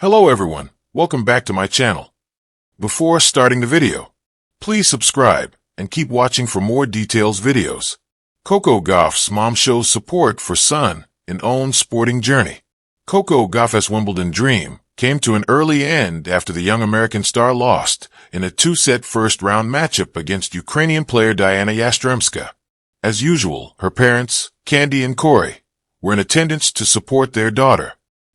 Hello everyone, welcome back to my channel. Before starting the video, please subscribe and keep watching for more details videos. Coco Gauff's mom shows support for son in own sporting journey. Coco Gauff's Wimbledon dream came to an early end after the young American star lost in a two-set first-round matchup against Ukrainian player Diana Yastremska. As usual, her parents, Candy and Corey, were in attendance to support their daughter.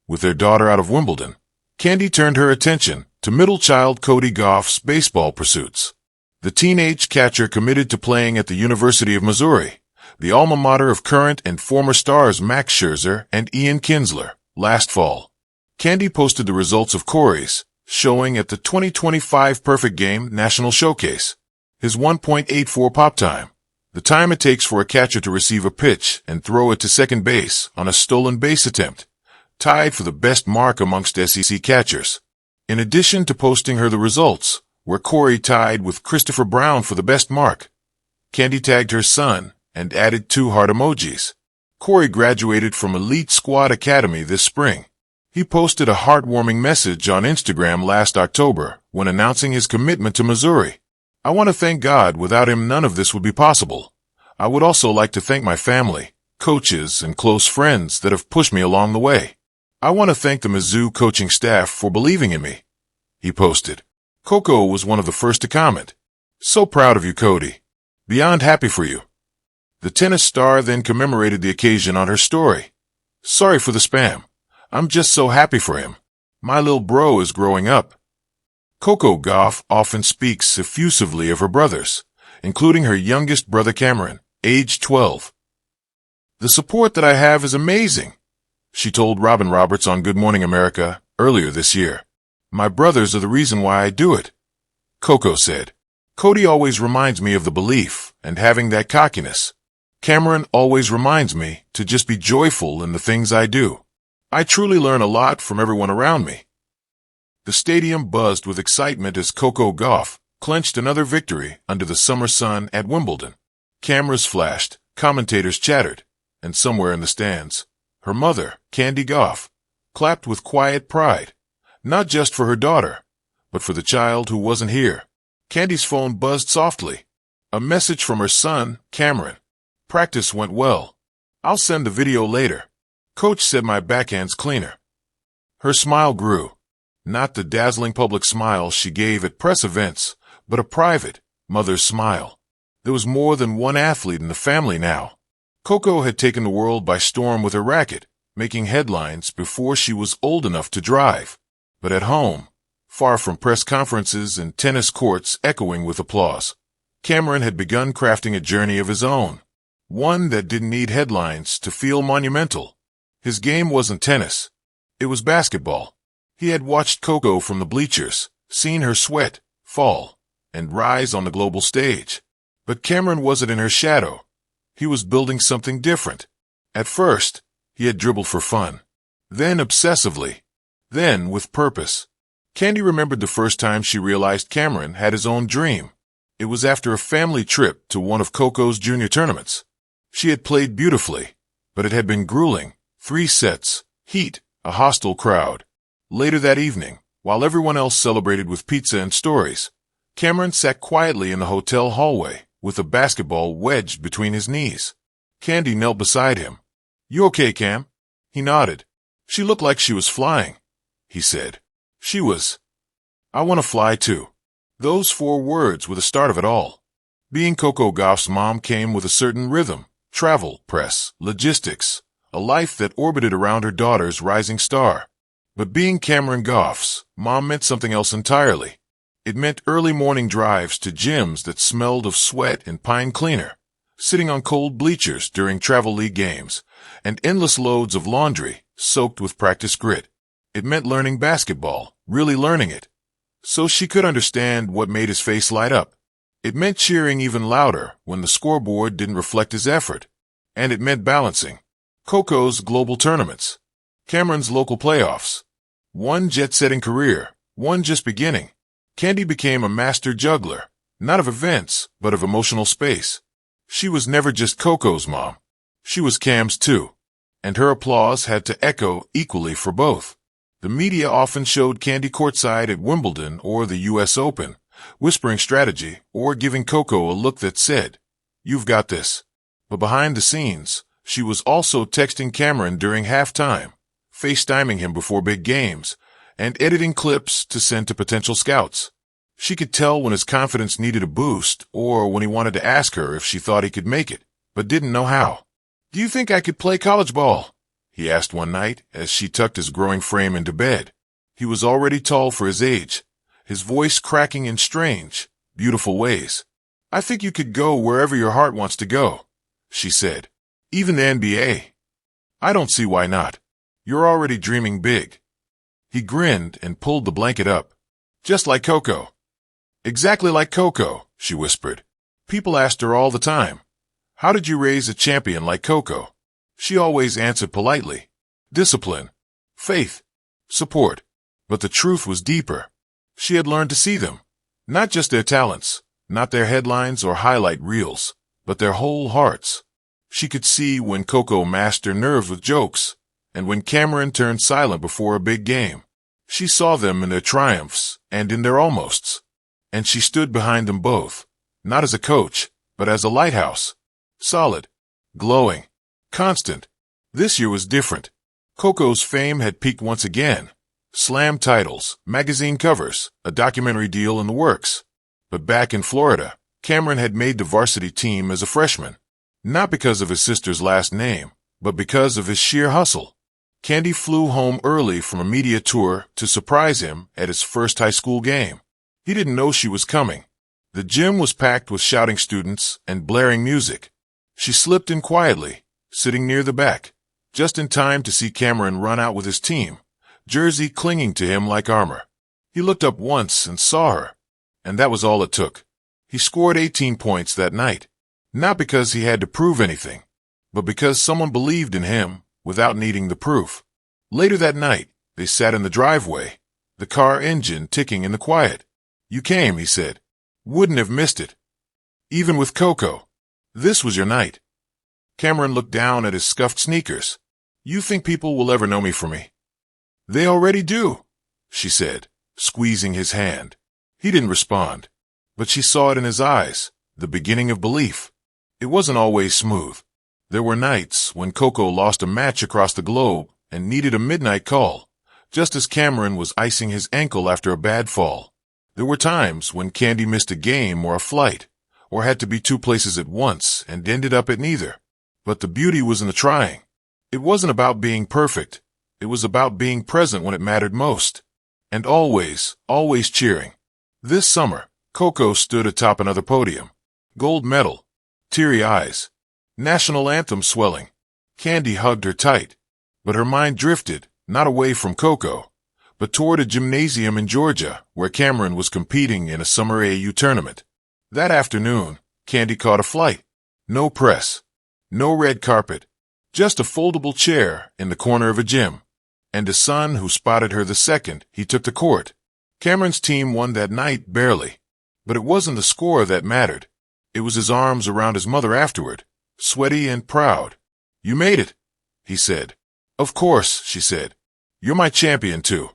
With their daughter out of Wimbledon, Candy turned her attention to middle child Coco Gauff's baseball pursuits. The teenage catcher committed to playing at the University of Missouri, the alma mater of current and former stars Max Scherzer and Ian Kinsler, last fall. Candy posted the results of Corey's showing at the 2025 Perfect Game National Showcase. His 1.84 pop time, the time it takes for a catcher to receive a pitch and throw it to second base on a stolen base attempt, tied for the best mark amongst SEC catchers. In addition to posting her the results, where Corey tied with Christopher Brown for the best mark, Candy tagged her son and added 2 heart emojis. Corey graduated from Elite Squad Academy this spring. He posted a heartwarming message on Instagram last October when announcing his commitment to Missouri. "I want to thank God. Without him, none of this would be possible. I would also like to thank my family, coaches, and close friends that have pushed me along the way. I want to thank the Mizzou coaching staff for believing in me," he posted. Coco was one of the first to comment. "So proud of you, Cody. Beyond happy for you." The tennis star then commemorated the occasion on her story. "Sorry for the spam. I'm just so happy for him. My little bro is growing up." Coco Gauff often speaks effusively of her brothers, including her youngest brother Cameron, age 12. "The support that I have is amazing," she told Robin Roberts on Good Morning America earlier this year. "My brothers are the reason why I do it," Coco said. "Cody always reminds me of the belief and having that cockiness. Cameron always reminds me to just be joyful in the things I do. I truly learn a lot from everyone around me." The stadium buzzed with excitement as Coco Gauff clinched another victory under the summer sun at Wimbledon. Cameras flashed, commentators chattered, and somewhere in the stands, her mother, Candy Gauff, clapped with quiet pride, not just for her daughter, but for the child who wasn't here. Candy's phone buzzed softly. A message from her son, Cameron. "Practice went well. I'll send the video later. Coach said my backhand's cleaner." Her smile grew. Not the dazzling public smile she gave at press events, but a private, mother's smile. There was more than one athlete in the family now. Coco had taken the world by storm with her racket, making headlines before she was old enough to drive. But at home, far from press conferences and tennis courts echoing with applause, Cameron had begun crafting a journey of his own, one that didn't need headlines to feel monumental. His game wasn't tennis. It was basketball. He had watched Coco from the bleachers, seen her sweat, fall, and rise on the global stage. But Cameron wasn't in her shadow. He was building something different. At first, he had dribbled for fun. Then obsessively. Then with purpose. Candy remembered the first time she realized Cameron had his own dream. It was after a family trip to one of Coco's junior tournaments. She had played beautifully, but it had been grueling. 3 sets, heat, a hostile crowd. Later that evening, while everyone else celebrated with pizza and stories, Cameron sat quietly in the hotel hallway with a basketball wedged between his knees. Candy knelt beside him. "You okay, Cam?" He nodded. "She looked like she was flying," he said. "She was. I want to fly too." Those 4 words were the start of it all. Being Coco Gauff's mom came with a certain rhythm, travel, press, logistics, a life that orbited around her daughter's rising star. But being Cameron Gauff's mom meant something else entirely. It meant early morning drives to gyms that smelled of sweat and pine cleaner, sitting on cold bleachers during travel league games, and endless loads of laundry soaked with practice grit. It meant learning basketball, really learning it, so she could understand what made his face light up. It meant cheering even louder when the scoreboard didn't reflect his effort. And it meant balancing Coco's global tournaments, Cameron's local playoffs, one jet-setting career, one just beginning. Candy became a master juggler, not of events, but of emotional space. She was never just Coco's mom. She was Cam's too. And her applause had to echo equally for both. The media often showed Candy courtside at Wimbledon or the U.S. Open, whispering strategy or giving Coco a look that said, "You've got this." But behind the scenes, she was also texting Cameron during halftime, FaceTiming him before big games, and editing clips to send to potential scouts. She could tell when his confidence needed a boost or when he wanted to ask her if she thought he could make it, but didn't know how. "Do you think I could play college ball?" he asked one night as she tucked his growing frame into bed. He was already tall for his age, his voice cracking in strange, beautiful ways. "I think you could go wherever your heart wants to go," she said. "Even the NBA. "I don't see why not. You're already dreaming big." He grinned and pulled the blanket up. "Just like Coco." "Exactly like Coco," she whispered. People asked her all the time, "How did you raise a champion like Coco?" She always answered politely, "Discipline, faith, support." But the truth was deeper. She had learned to see them, not just their talents, not their headlines or highlight reels, but their whole hearts. She could see when Coco masked her nerves with jokes, and when Cameron turned silent before a big game. She saw them in their triumphs and in their almosts. And she stood behind them both, not as a coach, but as a lighthouse. Solid, glowing, constant. This year was different. Coco's fame had peaked once again. Slam titles, magazine covers, a documentary deal in the works. But back in Florida, Cameron had made the varsity team as a freshman. Not because of his sister's last name, but because of his sheer hustle. Candy flew home early from a media tour to surprise him at his first high school game. He didn't know she was coming. The gym was packed with shouting students and blaring music. She slipped in quietly, sitting near the back, just in time to see Cameron run out with his team, jersey clinging to him like armor. He looked up once and saw her, and that was all it took. He scored 18 points that night, not because he had to prove anything, but because someone believed in him without needing the proof. Later that night, they sat in the driveway, the car engine ticking in the quiet. "You came," he said. "Wouldn't have missed it. Even with Coco. This was your night." Cameron looked down at his scuffed sneakers. "You think people will ever know me for me?" "They already do," she said, squeezing his hand. He didn't respond, but she saw it in his eyes, the beginning of belief. It wasn't always smooth. There were nights when Coco lost a match across the globe and needed a midnight call, just as Cameron was icing his ankle after a bad fall. There were times when Candy missed a game or a flight, or had to be two places at once and ended up at neither. But the beauty was in the trying. It wasn't about being perfect. It was about being present when it mattered most. And always, always cheering. This summer, Coco stood atop another podium. Gold medal. Teary eyes. National anthem swelling. Candy hugged her tight. But her mind drifted, not away from Coco, but toward a gymnasium in Georgia where Cameron was competing in a summer AAU tournament. That afternoon, Candy caught a flight. No press. No red carpet. Just a foldable chair in the corner of a gym. And a son who spotted her the second he took the court. Cameron's team won that night barely. But it wasn't the score that mattered. It was his arms around his mother afterward, sweaty and proud. "You made it," he said. "Of course," she said. "You're my champion, too."